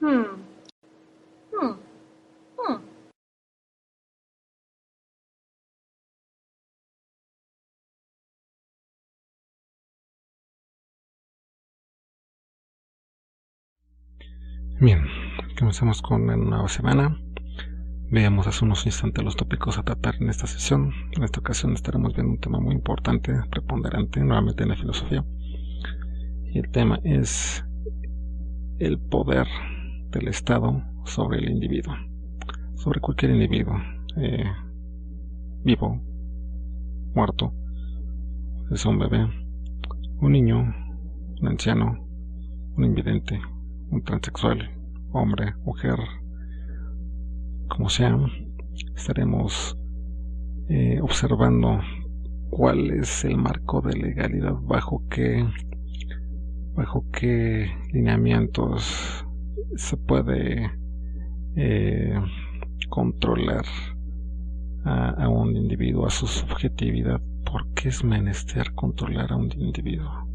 Hmm, hmm, hmm. Bien, comenzamos con una nueva semana. Veamos hace unos instantes los tópicos a tratar en esta sesión. En esta ocasión estaremos viendo un tema muy importante, preponderante, nuevamente en la filosofía. Y el tema es el poder del Estado sobre el individuo, sobre cualquier individuo, vivo, muerto, es un bebé, un niño, un anciano, un invidente, un transexual, hombre, mujer, como sea. Estaremos observando cuál es el marco de legalidad, bajo qué lineamientos se puede controlar a un individuo, a su subjetividad. ¿Por qué es menester controlar a un individuo,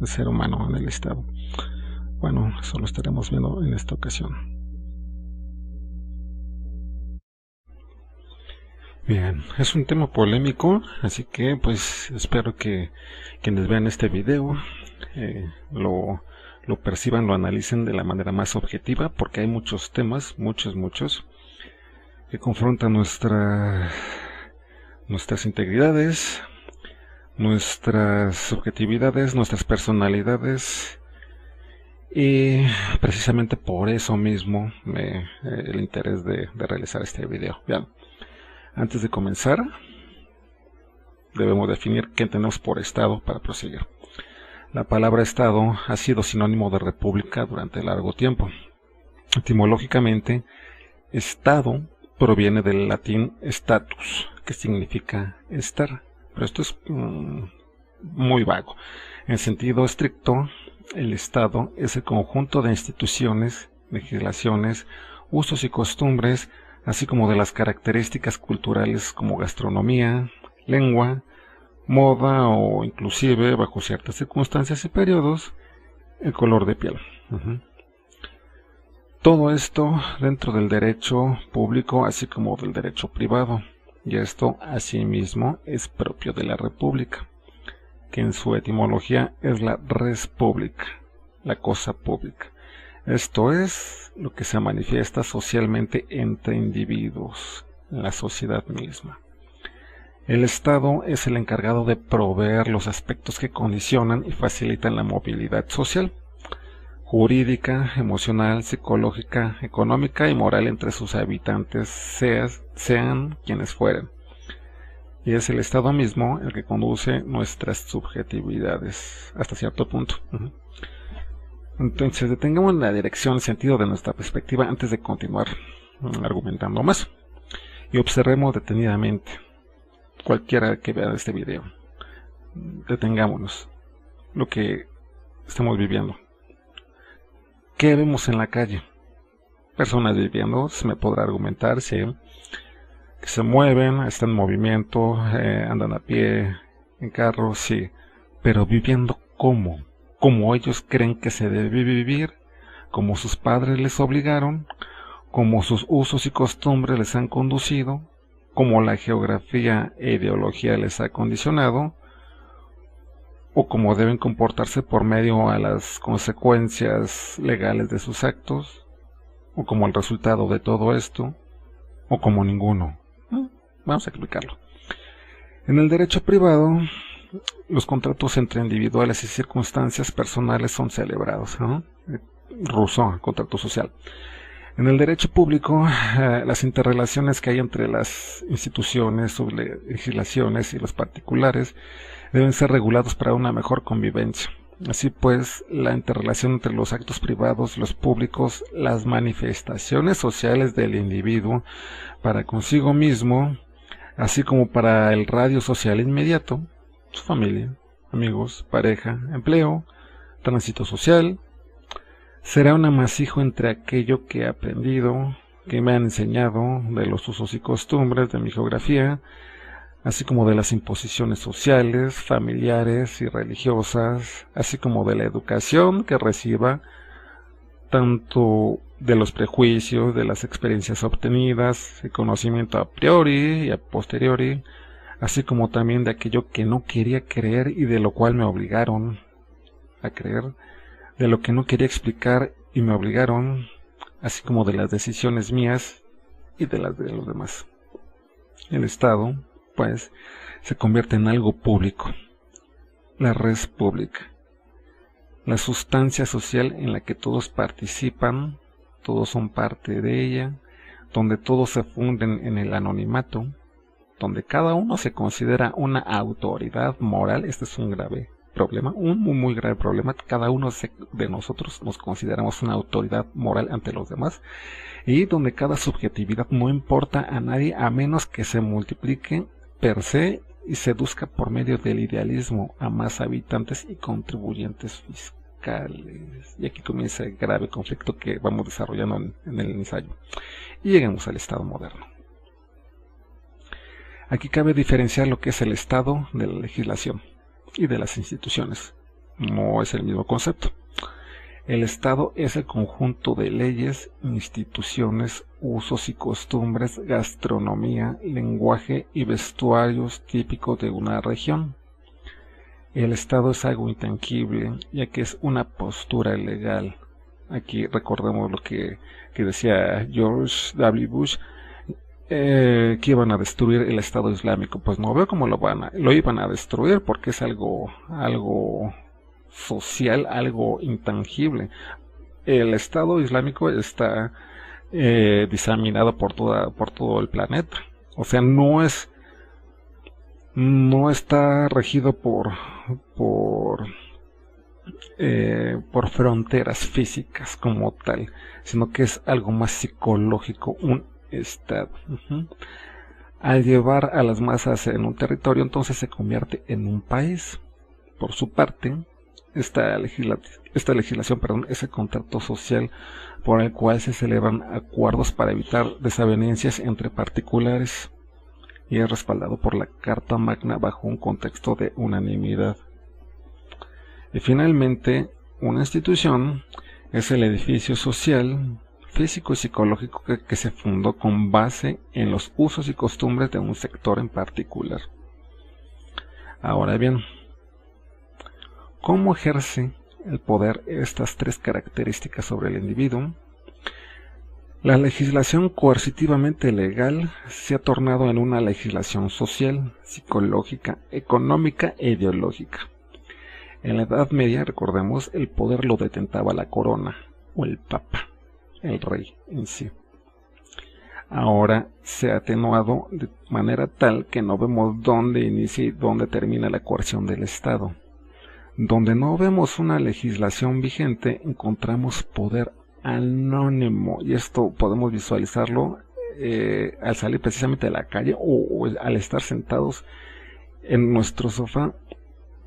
el ser humano en el Estado? Bueno, eso lo estaremos viendo en esta ocasión. Bien, es un tema polémico, así que pues espero que quienes vean este video lo perciban, lo analicen de la manera más objetiva, porque hay muchos temas, muchos, que confrontan nuestras integridades, nuestras subjetividades, nuestras personalidades, y precisamente por eso mismo el interés de realizar este video. Bien, antes de comenzar, debemos definir qué entendemos por Estado para proseguir. La palabra Estado ha sido sinónimo de república durante largo tiempo. Etimológicamente, Estado proviene del latín status, que significa estar, pero esto es muy vago. En sentido estricto, el Estado es el conjunto de instituciones, legislaciones, usos y costumbres, así como de las características culturales como gastronomía, lengua, moda o inclusive, bajo ciertas circunstancias y periodos, el color de piel. Todo esto dentro del derecho público así como del derecho privado, y esto asimismo es propio de la república, que en su etimología es la res publica, la cosa pública. Esto es lo que se manifiesta socialmente entre individuos, en la sociedad misma. El Estado es el encargado de proveer los aspectos que condicionan y facilitan la movilidad social, jurídica, emocional, psicológica, económica y moral entre sus habitantes, sean quienes fueren. Y es el Estado mismo el que conduce nuestras subjetividades hasta cierto punto. Entonces, detengamos la dirección, el sentido de nuestra perspectiva antes de continuar argumentando más. Y observemos detenidamente, cualquiera que vea este video, detengámonos, lo que estamos viviendo. ¿Qué vemos en la calle? Personas viviendo, se me podrá argumentar, sí, que se mueven, están en movimiento, andan a pie, en carro, sí, pero viviendo ¿cómo? Como ellos creen que se debe vivir, como sus padres les obligaron, como sus usos y costumbres les han conducido, como la geografía e ideología les ha condicionado, o como deben comportarse por medio a las consecuencias legales de sus actos, o como el resultado de todo esto, o como ninguno. Vamos a explicarlo. En el derecho privado, los contratos entre individuales y circunstancias personales son celebrados, ¿no? Rousseau, contrato social. En el derecho público, las interrelaciones que hay entre las instituciones, legislaciones y los particulares deben ser regulados para una mejor convivencia. Así pues, la interrelación entre los actos privados, los públicos, las manifestaciones sociales del individuo para consigo mismo, así como para el radio social inmediato, su familia, amigos, pareja, empleo, tránsito social, será un amasijo entre aquello que he aprendido, que me han enseñado, de los usos y costumbres de mi geografía, así como de las imposiciones sociales, familiares y religiosas, así como de la educación que reciba tanto de los prejuicios, de las experiencias obtenidas, el conocimiento a priori y a posteriori, así como también de aquello que no quería creer y de lo cual me obligaron a creer, de lo que no quería explicar y me obligaron, así como de las decisiones mías y de las de los demás. El Estado, pues, se convierte en algo público, la res pública, la sustancia social en la que todos participan, todos son parte de ella, donde todos se funden en el anonimato, donde cada uno se considera una autoridad moral. Este es un grave problema, un muy grave problema. Cada uno de nosotros nos consideramos una autoridad moral ante los demás, y donde cada subjetividad no importa a nadie a menos que se multiplique per se y seduzca por medio del idealismo a más habitantes y contribuyentes fiscales. Y aquí comienza el grave conflicto que vamos desarrollando en el ensayo. Y llegamos al Estado moderno. Aquí cabe diferenciar lo que es el Estado de la legislación y de las instituciones. No es el mismo concepto. El Estado es el conjunto de leyes, instituciones, usos y costumbres, gastronomía, lenguaje y vestuarios típicos de una región. El Estado es algo intangible, ya que es una postura legal. Aquí recordemos lo que decía George W. Bush, que iban a destruir el Estado Islámico. Pues no veo cómo lo iban a destruir, porque es algo social, algo intangible. El Estado Islámico está diseminado por todo el planeta. O sea, no está regido por fronteras físicas como tal, sino que es algo más psicológico, un Estado. Al llevar a las masas en un territorio, entonces se convierte en un país. Por su parte, esta legislación, es el contrato social por el cual se celebran acuerdos para evitar desavenencias entre particulares, y es respaldado por la Carta Magna bajo un contexto de unanimidad. Y finalmente, una institución es el edificio social, físico y psicológico que se fundó con base en los usos y costumbres de un sector en particular. Ahora bien, ¿cómo ejerce el poder estas tres características sobre el individuo? La legislación coercitivamente legal se ha tornado en una legislación social, psicológica, económica e ideológica. En la Edad Media, recordemos, el poder lo detentaba la corona o el papa, el rey en sí. Ahora se ha atenuado de manera tal que no vemos dónde inicia y dónde termina la coerción del Estado. Donde no vemos una legislación vigente, encontramos poder anónimo, y esto podemos visualizarlo al salir precisamente de la calle o al estar sentados en nuestro sofá.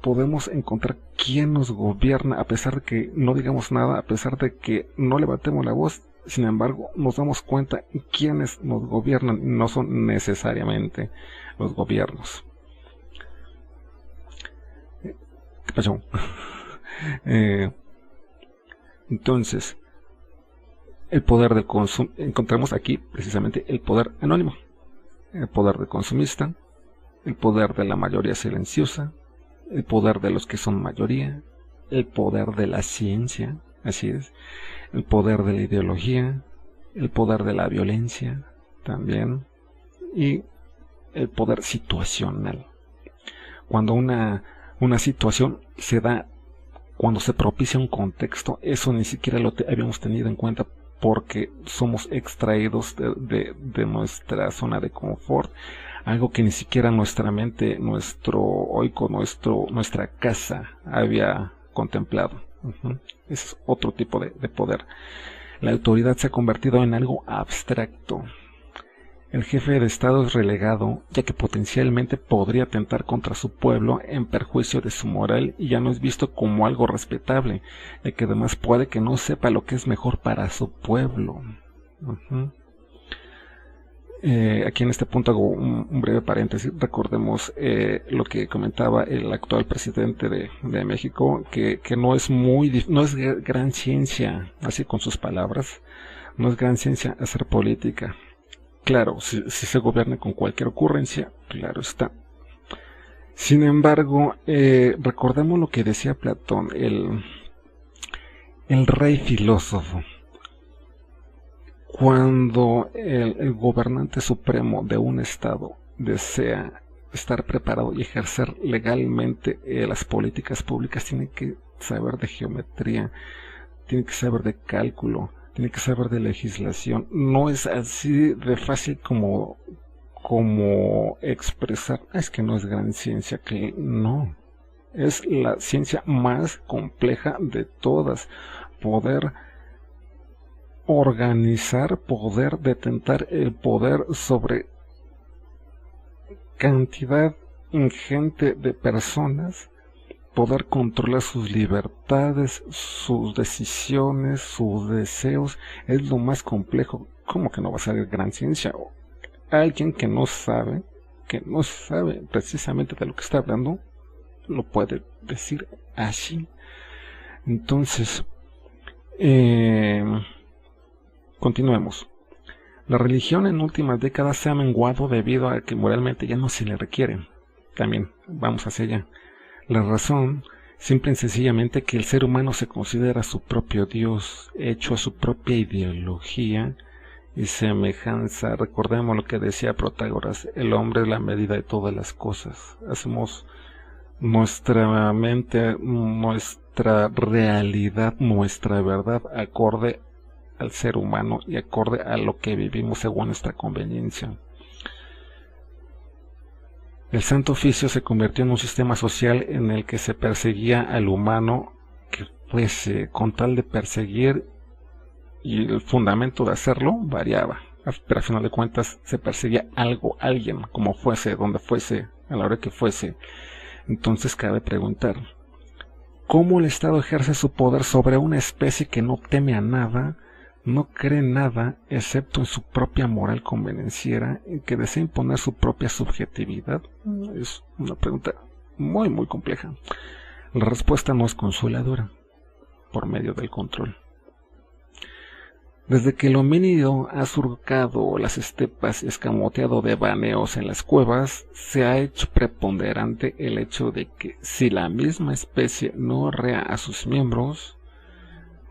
Podemos encontrar quién nos gobierna, a pesar de que no digamos nada, a pesar de que no levantemos la voz. Sin embargo, nos damos cuenta quiénes nos gobiernan, no son necesariamente los gobiernos. ¿Qué pasó? Entonces, el poder del consumo, encontramos aquí precisamente el poder anónimo, el poder del consumista, el poder de la mayoría silenciosa, el poder de los que son mayoría, el poder de la ciencia, así es, el poder de la ideología, el poder de la violencia también, y el poder situacional. Cuando una situación se da, cuando se propicia un contexto, eso ni siquiera lo habíamos tenido en cuenta, porque somos extraídos de nuestra zona de confort, algo que ni siquiera nuestra mente, nuestra casa había contemplado. Ese es otro tipo de poder. La autoridad se ha convertido en algo abstracto. El jefe de Estado es relegado, ya que potencialmente podría atentar contra su pueblo en perjuicio de su moral, y ya no es visto como algo respetable, ya que además puede que no sepa lo que es mejor para su pueblo. Aquí en este punto hago un breve paréntesis. Recordemos lo que comentaba el actual presidente de México, que no es gran ciencia, así con sus palabras, No es gran ciencia hacer política. Claro, si se gobierna con cualquier ocurrencia, claro está. Sin embargo, recordemos lo que decía Platón, el rey filósofo. Cuando el gobernante supremo de un estado desea estar preparado y ejercer legalmente las políticas públicas, tiene que saber de geometría, tiene que saber de cálculo, tiene que saber de legislación. No es así de fácil como expresar, es que no es gran ciencia, que no. Es la ciencia más compleja de todas. Poder organizar, poder detentar el poder sobre cantidad ingente de personas, poder controlar sus libertades, sus decisiones, sus deseos, es lo más complejo. ¿Cómo que no va a ser gran ciencia? Alguien que no sabe precisamente de lo que está hablando, lo puede decir así. Entonces, continuemos. La religión en últimas décadas se ha menguado debido a que moralmente ya no se le requiere. También vamos hacia allá. La razón, simple y sencillamente, que el ser humano se considera su propio Dios, hecho a su propia ideología y semejanza. Recordemos lo que decía Protágoras: el hombre es la medida de todas las cosas. Hacemos nuestra mente, nuestra realidad, nuestra verdad acorde al ser humano y acorde a lo que vivimos según nuestra conveniencia. El Santo Oficio se convirtió en un sistema social en el que se perseguía al humano que fuese, con tal de perseguir, y el fundamento de hacerlo variaba, pero a final de cuentas se perseguía algo, alguien, como fuese, donde fuese, a la hora que fuese. Entonces cabe preguntar, ¿cómo el Estado ejerce su poder sobre una especie que no teme a nada, no cree nada excepto en su propia moral convenenciera, y que desea imponer su propia subjetividad? Es una pregunta muy muy compleja. La respuesta no es consoladora, por medio del control. Desde que el homínido ha surcado las estepas y escamoteado devaneos en las cuevas, se ha hecho preponderante el hecho de que si la misma especie no rea a sus miembros,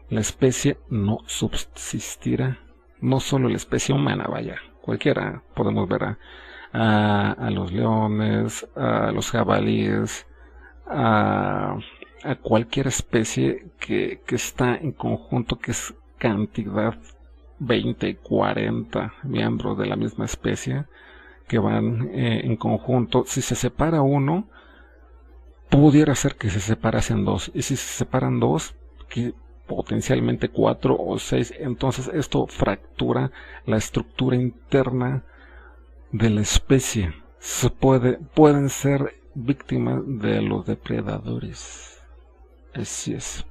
la especie no subsistirá. No solo la especie humana, vaya, cualquiera. Podemos ver a los leones, a los jabalíes, a cualquier especie que está en conjunto, que es cantidad 20, 40 miembros de la misma especie que van en conjunto. Si se separa uno, pudiera ser que se separasen dos, y si se separan dos, que potencialmente 4 o 6, entonces esto fractura la estructura interna de la especie. Pueden ser víctimas de los depredadores. Así es.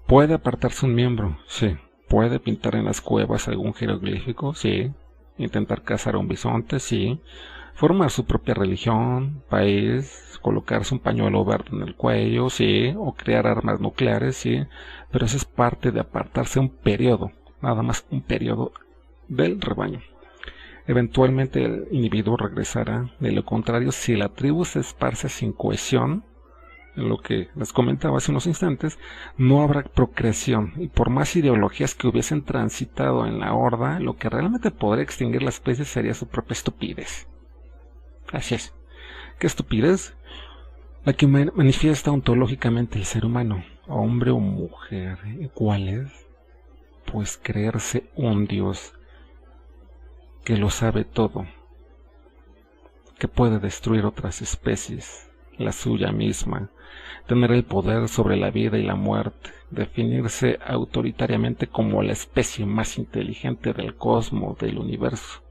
¿Puede apartarse un miembro? Sí. ¿Puede pintar en las cuevas algún jeroglífico? Sí. ¿Intentar cazar a un bisonte? Sí. ¿Formar su propia religión, país, colocarse un pañuelo verde en el cuello? Sí. ¿O crear armas nucleares? Sí. Pero eso es parte de apartarse un periodo, nada más un periodo del rebaño. Eventualmente el individuo regresará. De lo contrario, si la tribu se esparce sin cohesión, lo que les comentaba hace unos instantes, no habrá procreación, y por más ideologías que hubiesen transitado en la horda, lo que realmente podría extinguir la especie sería su propia estupidez. Así es. ¿Qué estupidez? La que manifiesta ontológicamente el ser humano, hombre o mujer. ¿Cuál es? Pues creerse un Dios que lo sabe todo, que puede destruir otras especies, la suya misma, tener el poder sobre la vida y la muerte, definirse autoritariamente como la especie más inteligente del cosmos, del universo,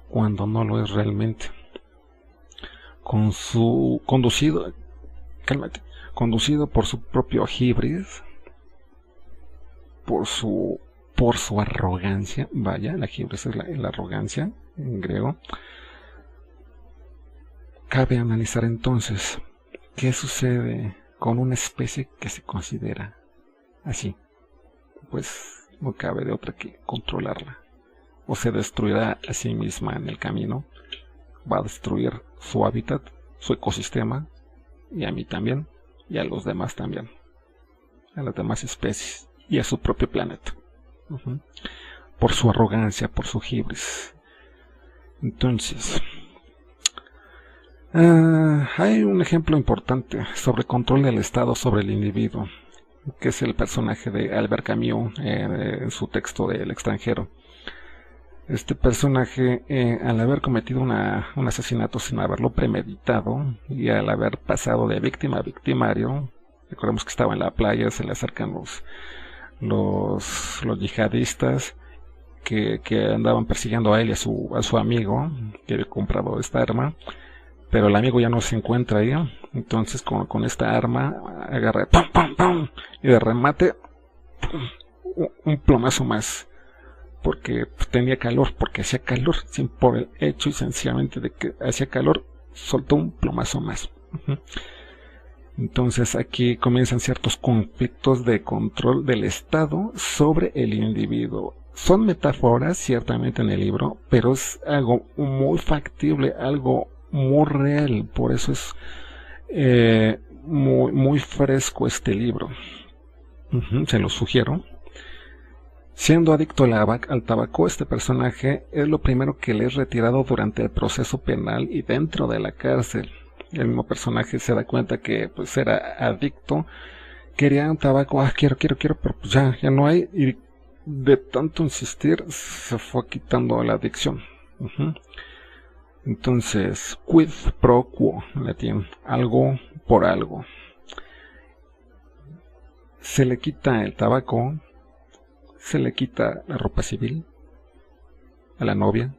cuando no lo es realmente. Conducido por su propio hibris, por su arrogancia, vaya, la hibris es la arrogancia en griego. Cabe analizar entonces qué sucede con una especie que se considera así. Pues no cabe de otra que controlarla, o se destruirá a sí misma en el camino, va a destruir su hábitat, su ecosistema, y a mí también, y a los demás también, a las demás especies, y a su propio planeta, por su arrogancia, por su hibris. Entonces, hay un ejemplo importante sobre control del Estado sobre el individuo, que es el personaje de Albert Camus en su texto de El extranjero. Este personaje, al haber cometido un asesinato sin haberlo premeditado y al haber pasado de víctima a victimario, recordemos que estaba en la playa, se le acercan los yihadistas que andaban persiguiendo a él y a su amigo que había comprado esta arma, pero el amigo ya no se encuentra ahí. Entonces con esta arma agarra ¡pum, pum, pum! Y de remate ¡pum! Un plomazo más, porque tenía calor, porque hacía calor, sin por el hecho y sencillamente de que hacía calor, soltó un plomazo más. Entonces aquí comienzan ciertos conflictos de control del Estado sobre el individuo. Son metáforas ciertamente en el libro, pero es algo muy factible, algo muy real, por eso es muy fresco este libro. Se lo sugiero. Siendo adicto al tabaco, este personaje es lo primero que le es retirado durante el proceso penal y dentro de la cárcel. El mismo personaje se da cuenta que pues era adicto, quería un tabaco, quiero, pero pues ya no hay, y de tanto insistir se fue quitando la adicción. Entonces, quid pro quo, en latín, algo por algo. Se le quita el tabaco, se le quita la ropa civil, a la novia,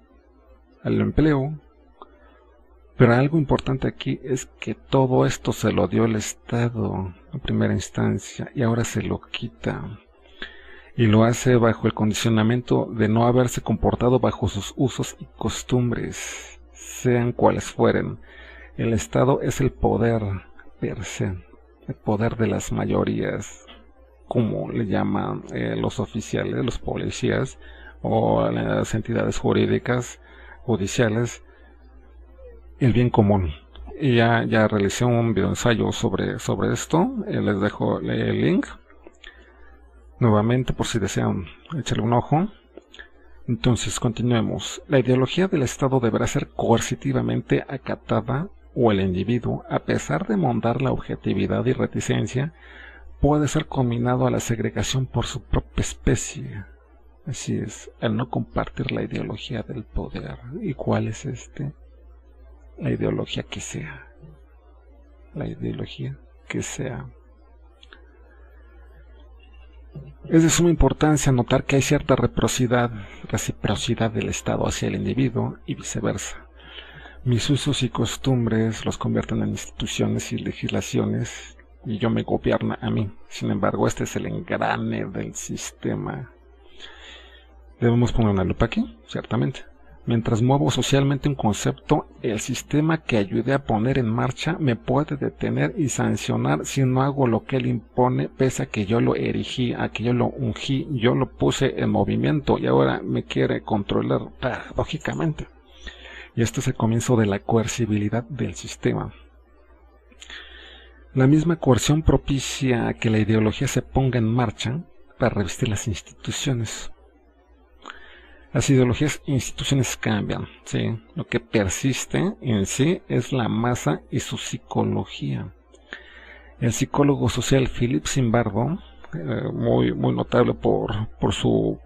al empleo, pero algo importante aquí es que todo esto se lo dio el Estado en primera instancia y ahora se lo quita. Y lo hace bajo el condicionamiento de no haberse comportado bajo sus usos y costumbres, sean cuales fueren. El Estado es el poder per se, el poder de las mayorías, como le llaman los oficiales, los policías o las entidades jurídicas, judiciales, el bien común. Y ya realicé un video ensayo sobre esto, les dejo el link nuevamente por si desean echarle un ojo. Entonces continuemos. La ideología del Estado deberá ser coercitivamente acatada, o el individuo, a pesar de mondar la objetividad y reticencia, puede ser combinado a la segregación por su propia especie. Así es, al no compartir la ideología del poder. ¿Y cuál es este? La ideología que sea. La ideología que sea. Es de suma importancia notar que hay cierta reciprocidad del Estado hacia el individuo y viceversa. Mis usos y costumbres los convierten en instituciones y legislaciones y yo me gobierna a mí. Sin embargo, este es el engrane del sistema. Debemos poner una lupa aquí, ciertamente. Mientras muevo socialmente un concepto, el sistema que ayude a poner en marcha me puede detener y sancionar si no hago lo que él impone, pese a que yo lo erigí, a que yo lo ungí, yo lo puse en movimiento y ahora me quiere controlar paradójicamente. Y esto es el comienzo de la coercibilidad del sistema. La misma coerción propicia que la ideología se ponga en marcha para revestir las instituciones. Las ideologías e instituciones cambian, ¿sí? Lo que persiste en sí es la masa y su psicología. El psicólogo social Philip Zimbardo, muy notable por su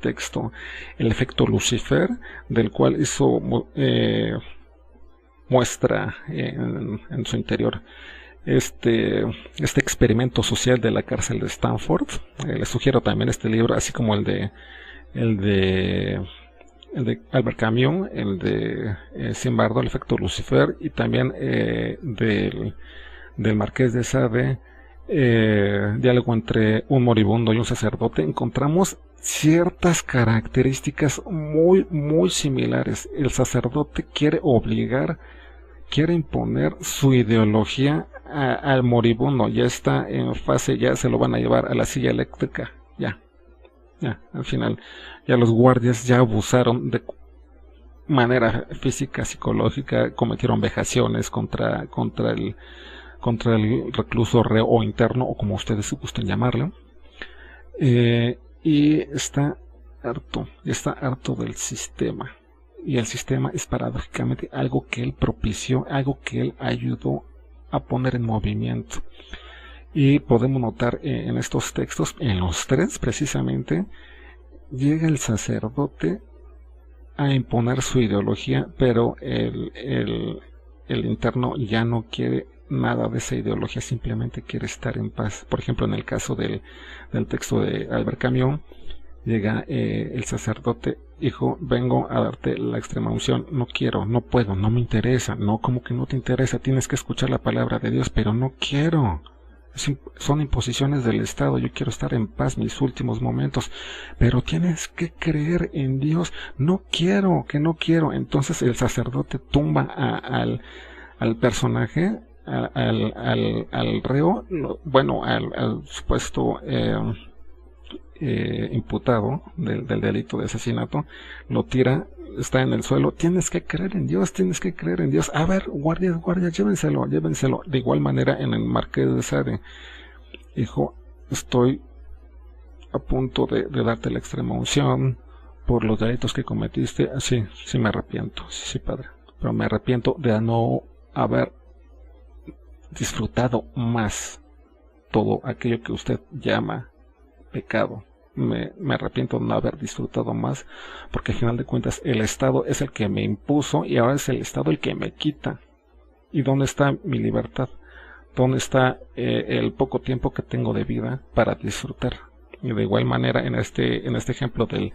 texto El efecto Lucifer, del cual hizo muestra en su interior este experimento social de la cárcel de Stanford. Les sugiero también este libro, así como el de Albert Camus, el de Zimbardo, El efecto Lucifer, y también del Marqués de Sade, Diálogo entre un moribundo y un sacerdote. Encontramos ciertas características muy similares. El sacerdote quiere imponer su ideología al moribundo. Ya está en fase, ya se lo van a llevar a la silla eléctrica, ya. Ya, al final, ya los guardias ya abusaron de manera física, psicológica, cometieron vejaciones contra el recluso reo o interno, o como ustedes gusten llamarlo, y está harto del sistema. Y el sistema es paradójicamente algo que él propició, algo que él ayudó a poner en movimiento. Y podemos notar en estos textos, en los tres precisamente, llega el sacerdote a imponer su ideología, pero el interno ya no quiere nada de esa ideología, simplemente quiere estar en paz. Por ejemplo, en el caso del texto de Albert Camus, llega el sacerdote: hijo, vengo a darte la extrema unción, no quiero, no puedo, no me interesa. No, como que no te interesa, tienes que escuchar la palabra de Dios, pero no quiero. Son imposiciones del Estado, yo quiero estar en paz mis últimos momentos, pero tienes que creer en Dios. No quiero, que no quiero. Entonces el sacerdote tumba al personaje, al reo, al supuesto imputado del delito de asesinato, lo tira, está en el suelo. Tienes que creer en Dios, tienes que creer en Dios. A ver, guardias, llévenselo. De igual manera en el Marqués de Sade: hijo, estoy a punto de darte la extrema unción por los delitos que cometiste. Sí me arrepiento, sí, padre, pero me arrepiento de no haber disfrutado más todo aquello que usted llama pecado. Me arrepiento de no haber disfrutado más, porque al final de cuentas el Estado es el que me impuso y ahora es el Estado el que me quita. ¿Y dónde está mi libertad? ¿Dónde está el poco tiempo que tengo de vida para disfrutar? Y de igual manera en este ejemplo de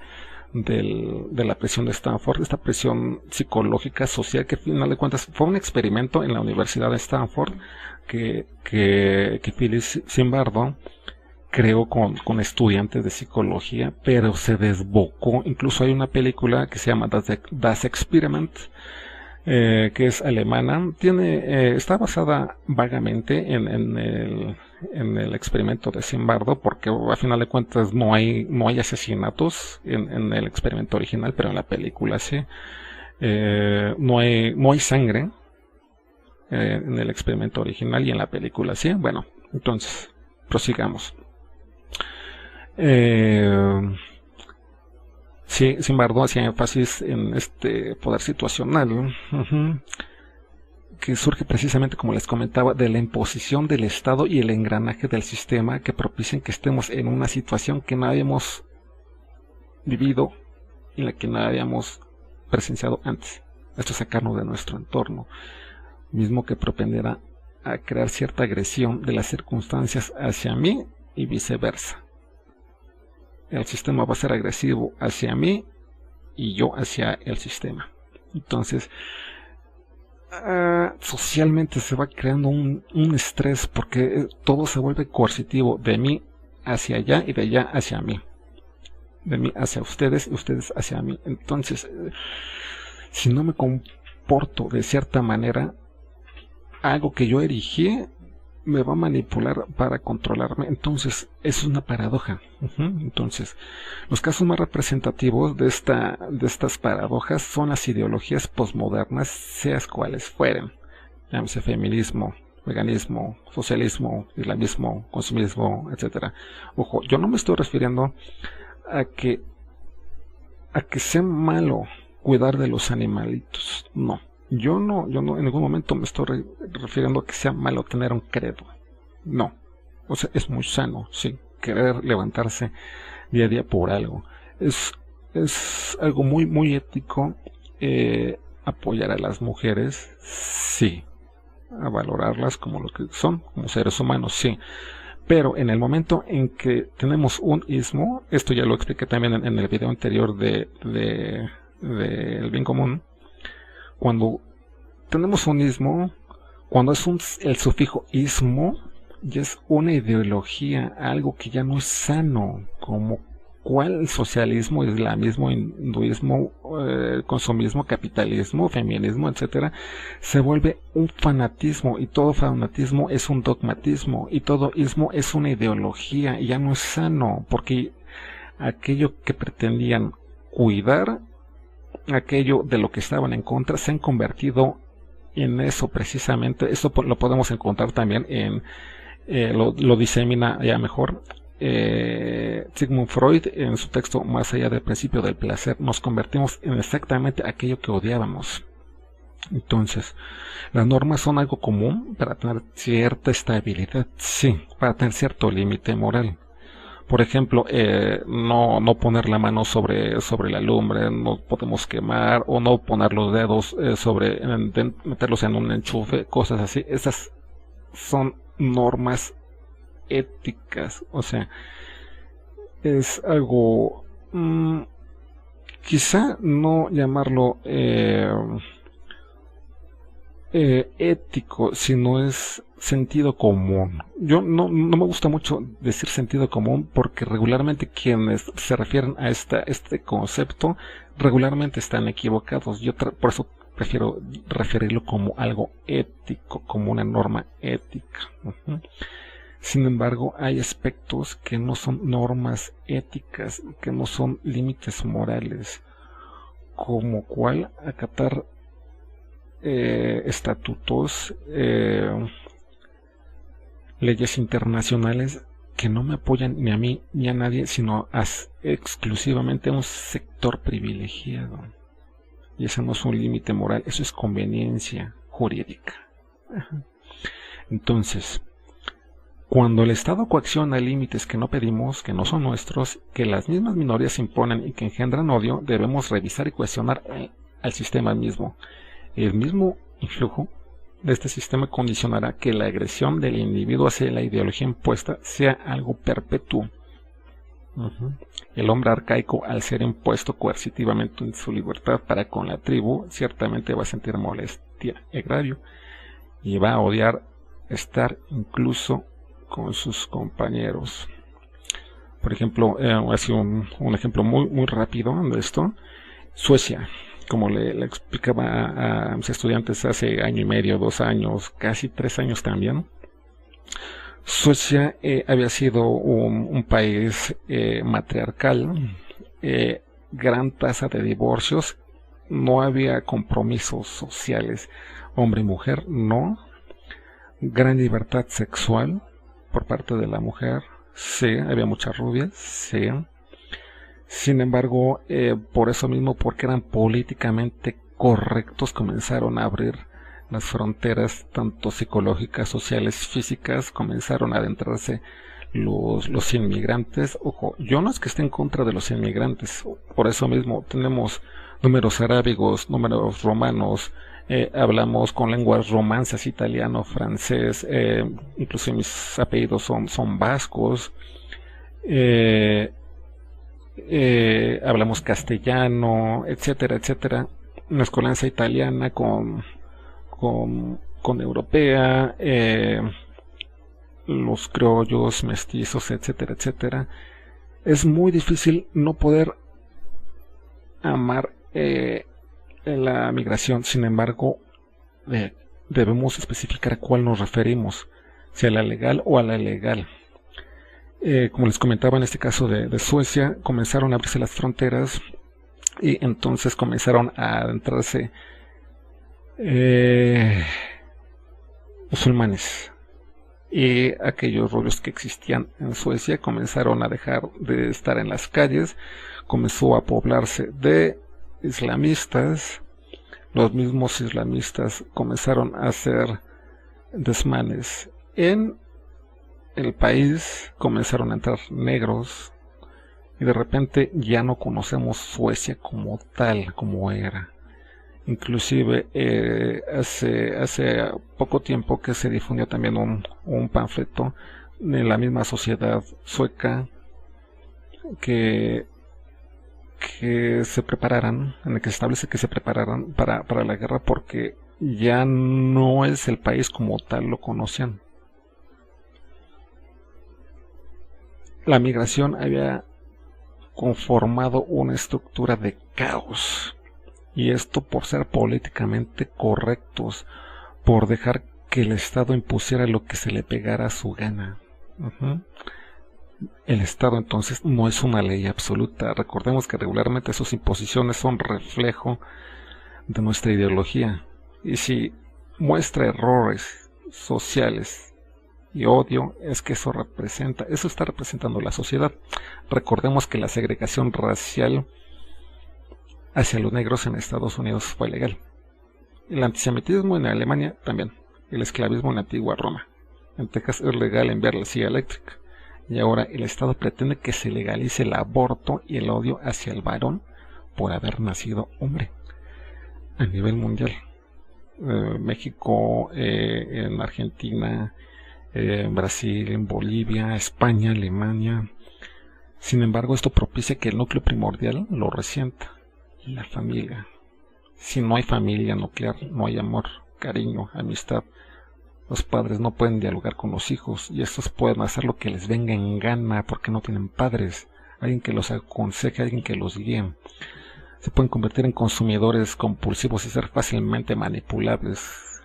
la prisión de Stanford, esta prisión psicológica social, que al final de cuentas fue un experimento en la Universidad de Stanford que Philip Zimbardo creó con estudiantes de psicología, pero se desbocó. Incluso hay una película que se llama Das Experiment, que es alemana. Está basada vagamente en el experimento de Zimbardo, porque a final de cuentas no hay asesinatos en el experimento original, pero en la película sí. No hay sangre en el experimento original, y en la película sí. Bueno, entonces prosigamos. Sí, Zimbardo hacía énfasis en este poder situacional, que surge precisamente, como les comentaba, de la imposición del Estado y el engranaje del sistema, que propician que estemos en una situación que no habíamos vivido y en la que no habíamos presenciado antes. Esto es sacarnos de nuestro entorno, mismo que propenderá a crear cierta agresión de las circunstancias hacia mí y viceversa. El sistema va a ser agresivo hacia mí y yo hacia el sistema. Entonces, socialmente se va creando un estrés, porque todo se vuelve coercitivo, de mí hacia allá y de allá hacia mí, de mí hacia ustedes y ustedes hacia mí. Entonces, si no me comporto de cierta manera, algo que yo erigí me va a manipular para controlarme. Entonces es una paradoja. Entonces, los casos más representativos de estas paradojas son las ideologías posmodernas, seas cuales fueren. Llámese feminismo, veganismo, socialismo, islamismo, consumismo, etcétera. Ojo, yo no me estoy refiriendo a que sea malo cuidar de los animalitos. No. Yo no en ningún momento me estoy refiriendo a que sea malo tener un credo. No. O sea, es muy sano, sí, querer levantarse día a día por algo. Es algo muy, muy ético apoyar a las mujeres, sí. A valorarlas como lo que son, como seres humanos, sí. Pero en el momento en que tenemos un ismo, esto ya lo expliqué también en el video anterior de El Bien Común. Cuando tenemos un ismo, cuando es el sufijo ismo, ya es una ideología, algo que ya no es sano, como cuál socialismo, islamismo, hinduismo, consumismo, capitalismo, feminismo, etcétera, se vuelve un fanatismo, y todo fanatismo es un dogmatismo, y todo ismo es una ideología, y ya no es sano, porque aquello que pretendían cuidar, aquello de lo que estaban en contra, se han convertido en eso precisamente. Eso lo podemos encontrar también en, lo disemina ya mejor Sigmund Freud en su texto Más allá del principio del placer. Nos convertimos en exactamente aquello que odiábamos. Entonces, las normas son algo común para tener cierta estabilidad, sí, para tener cierto límite moral. Por ejemplo, no poner la mano sobre la lumbre, no podemos quemar, o no poner los dedos meterlos en un enchufe, cosas así. Esas son normas éticas, o sea, es algo, quizá no llamarlo ético, sino es sentido común. Yo no me gusta mucho decir sentido común, porque regularmente quienes se refieren a este concepto regularmente están equivocados. Yo por eso prefiero referirlo como algo ético, como una norma ética. Sin embargo, hay aspectos que no son normas éticas, que no son límites morales, como cuál acatar estatutos, leyes internacionales que no me apoyan ni a mí ni a nadie, sino exclusivamente a un sector privilegiado. Y eso no es un límite moral, eso es conveniencia jurídica. Entonces, cuando el Estado coacciona límites que no pedimos, que no son nuestros, que las mismas minorías imponen y que engendran odio, debemos revisar y cuestionar al sistema mismo. El mismo influjo de este sistema condicionará que la agresión del individuo hacia la ideología impuesta sea algo perpetuo. El hombre arcaico, al ser impuesto coercitivamente en su libertad para con la tribu, ciertamente va a sentir molestia y agravio, y va a odiar estar incluso con sus compañeros. Por ejemplo, así un ejemplo muy rápido de esto: Suecia. Como le explicaba a mis estudiantes hace año y medio, 2 años, casi 3 años también, Suecia había sido un país matriarcal, gran tasa de divorcios, no había compromisos sociales hombre y mujer, no, gran libertad sexual por parte de la mujer, sí, había muchas rubias, sí. Sin embargo, por eso mismo, porque eran políticamente correctos, comenzaron a abrir las fronteras, tanto psicológicas, sociales, físicas, comenzaron a adentrarse los inmigrantes. Ojo, yo no es que esté en contra de los inmigrantes, por eso mismo tenemos números arábigos, números romanos, hablamos con lenguas romances, italiano, francés, incluso mis apellidos son vascos, hablamos castellano, etcétera, etcétera, mezcolanza italiana con europea, los criollos, mestizos, etcétera, etcétera. Es muy difícil no poder amar la migración. Sin embargo, debemos especificar a cuál nos referimos, si a la legal o a la ilegal. Como les comentaba, en este caso de Suecia, comenzaron a abrirse las fronteras y entonces comenzaron a adentrarse musulmanes, y aquellos rollos que existían en Suecia comenzaron a dejar de estar en las calles, comenzó a poblarse de islamistas. Los mismos islamistas comenzaron a hacer desmanes en el país, comenzaron a entrar negros, y de repente ya no conocemos Suecia como tal, como era. Inclusive hace poco tiempo que se difundió también un panfleto en la misma sociedad sueca que se prepararan, en el que se establece que se prepararan para la guerra, porque ya no es el país como tal lo conocían. La migración había conformado una estructura de caos, y esto por ser políticamente correctos, por dejar que el Estado impusiera lo que se le pegara a su gana. El Estado entonces no es una ley absoluta. Recordemos que regularmente sus imposiciones son reflejo de nuestra ideología. Y si muestra errores sociales y odio, es que eso está representando la sociedad. Recordemos que la segregación racial hacia los negros en Estados Unidos fue legal. El antisemitismo en Alemania también. El esclavismo en la antigua Roma. En Texas es legal enviar la silla eléctrica. Y ahora el Estado pretende que se legalice el aborto y el odio hacia el varón por haber nacido hombre. A nivel mundial. México, en Argentina, en Brasil, en Bolivia, España, Alemania. Sin embargo, esto propicia que el núcleo primordial lo resienta. La familia. Si no hay familia nuclear, no hay amor, cariño, amistad. Los padres no pueden dialogar con los hijos y estos pueden hacer lo que les venga en gana porque no tienen padres, alguien que los aconseje, alguien que los guíe. Se pueden convertir en consumidores compulsivos y ser fácilmente manipulables.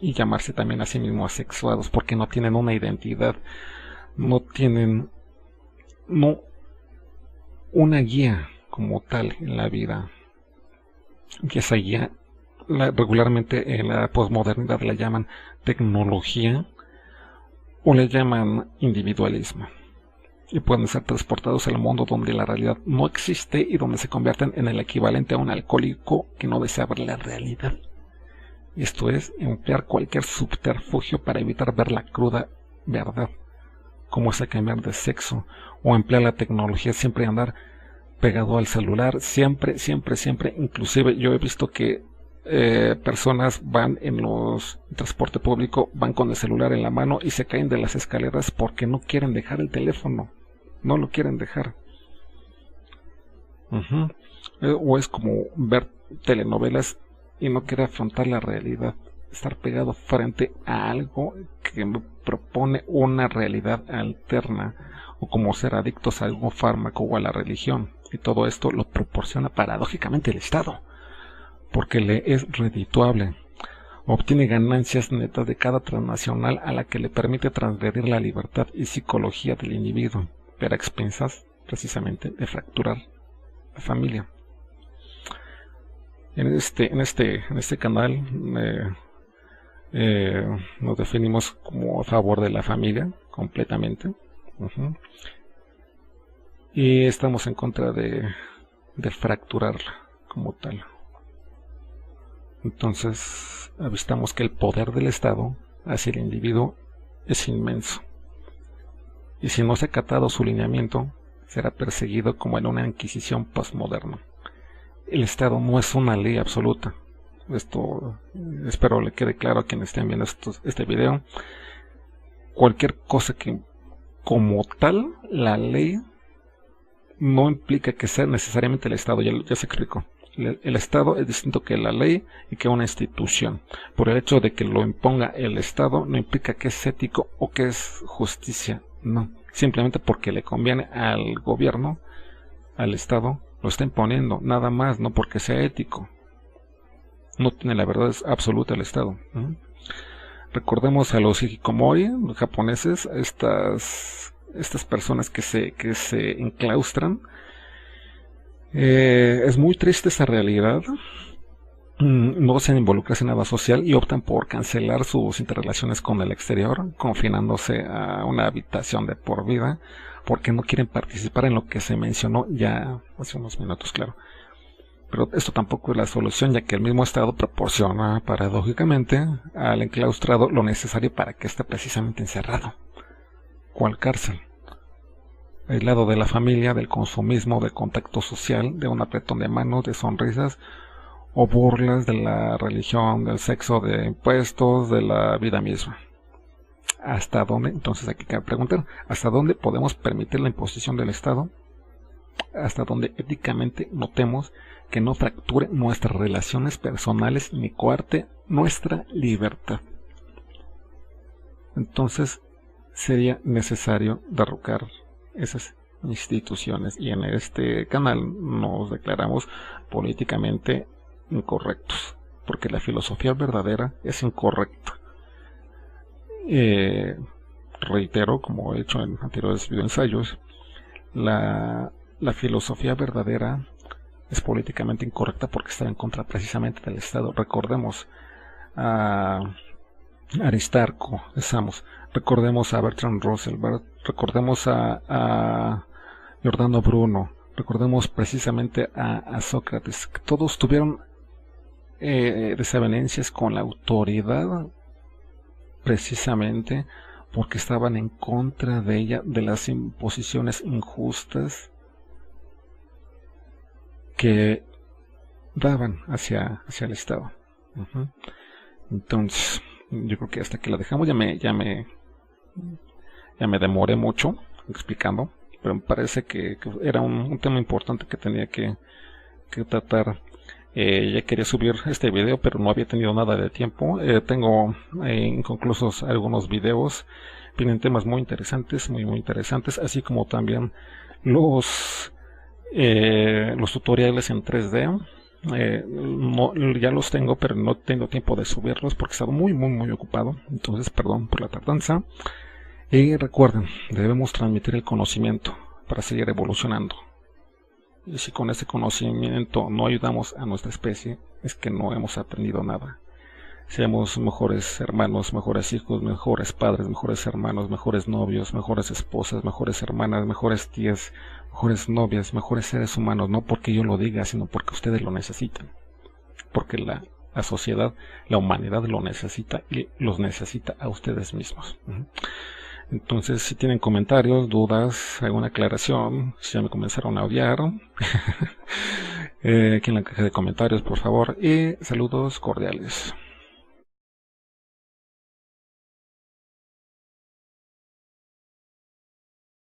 Y llamarse también a sí mismos asexuados porque no tienen una identidad, no tienen una guía como tal en la vida. Y esa guía regularmente en la posmodernidad la llaman tecnología o le llaman individualismo y pueden ser transportados al mundo donde la realidad no existe y donde se convierten en el equivalente a un alcohólico que no desea ver la realidad. Esto es emplear cualquier subterfugio para evitar ver la cruda verdad, como es cambiar de sexo o emplear la tecnología, siempre andar pegado al celular, siempre, inclusive yo he visto que personas van en los transporte público, van con el celular en la mano y se caen de las escaleras porque no quieren dejar el teléfono, no lo quieren dejar. O es como ver telenovelas y no querer afrontar la realidad, estar pegado frente a algo que me propone una realidad alterna, o como ser adictos a algún fármaco o a la religión, y todo esto lo proporciona paradójicamente el Estado, porque le es redituable, obtiene ganancias netas de cada transnacional a la que le permite transgredir la libertad y psicología del individuo, pero a expensas precisamente de fracturar la familia. En este canal nos definimos como a favor de la familia completamente, y estamos en contra de fracturarla como tal. Entonces avistamos que el poder del Estado hacia el individuo es inmenso, y si no se ha acatado su lineamiento, será perseguido como en una inquisición postmoderna. El Estado no es una ley absoluta. Esto espero le quede claro a quienes estén viendo este video. Cualquier cosa que como tal la ley no implica que sea necesariamente el Estado, ya se explicó. El Estado es distinto que la ley y que una institución. Por el hecho de que lo imponga el Estado no implica que es ético o que es justicia. No, simplemente porque le conviene al gobierno, al Estado, lo está imponiendo, nada más, no porque sea ético. No tiene la verdad absoluta el Estado. Recordemos a los hikikomori, los japoneses, estas personas que se enclaustran. Es muy triste esa realidad. No se involucran en nada social y optan por cancelar sus interrelaciones con el exterior, confinándose a una habitación de por vida, porque no quieren participar en lo que se mencionó ya hace unos minutos, claro. Pero esto tampoco es la solución, ya que el mismo Estado proporciona paradójicamente al enclaustrado lo necesario para que esté precisamente encerrado. ¿Cuál cárcel? Aislado de la familia, del consumismo, del contacto social, de un apretón de manos, de sonrisas o burlas de la religión, del sexo, de impuestos, de la vida misma. ¿Hasta dónde? Entonces aquí hay que preguntar, ¿hasta dónde podemos permitir la imposición del Estado? ¿Hasta dónde éticamente notemos que no fracture nuestras relaciones personales ni coarte nuestra libertad? Entonces sería necesario derrocar esas instituciones, y en este canal nos declaramos políticamente incorrectos, porque la filosofía verdadera es incorrecta. reitero, como he hecho en anteriores videoensayos, la filosofía verdadera es políticamente incorrecta porque está en contra precisamente del Estado. Recordemos a Aristarco de Samos, recordemos a Bertrand Russell, recordemos a Giordano Bruno, recordemos precisamente a Sócrates, que todos tuvieron desavenencias con la autoridad precisamente porque estaban en contra de ella, de las imposiciones injustas que daban hacia el Estado. Entonces, yo creo que hasta que la dejamos ya me demoré mucho explicando, pero me parece que era un tema importante que tenía que tratar. Ya quería subir este video, pero no había tenido nada de tiempo. Tengo inconclusos algunos videos. Vienen temas muy interesantes, muy interesantes, así como también los tutoriales en 3D. Ya los tengo, pero no tengo tiempo de subirlos porque he estado muy ocupado. Entonces, perdón por la tardanza. Y recuerden, debemos transmitir el conocimiento para seguir evolucionando. Y si con ese conocimiento no ayudamos a nuestra especie, es que no hemos aprendido nada. Seamos mejores hermanos, mejores hijos, mejores padres, mejores hermanos, mejores novios, mejores esposas, mejores hermanas, mejores tías, mejores novias, mejores seres humanos, no porque yo lo diga, sino porque ustedes lo necesitan. Porque la sociedad, la humanidad lo necesita y los necesita a ustedes mismos. Entonces, si tienen comentarios, dudas, alguna aclaración, si ya me comenzaron a odiar, aquí en la caja de comentarios, por favor, y saludos cordiales.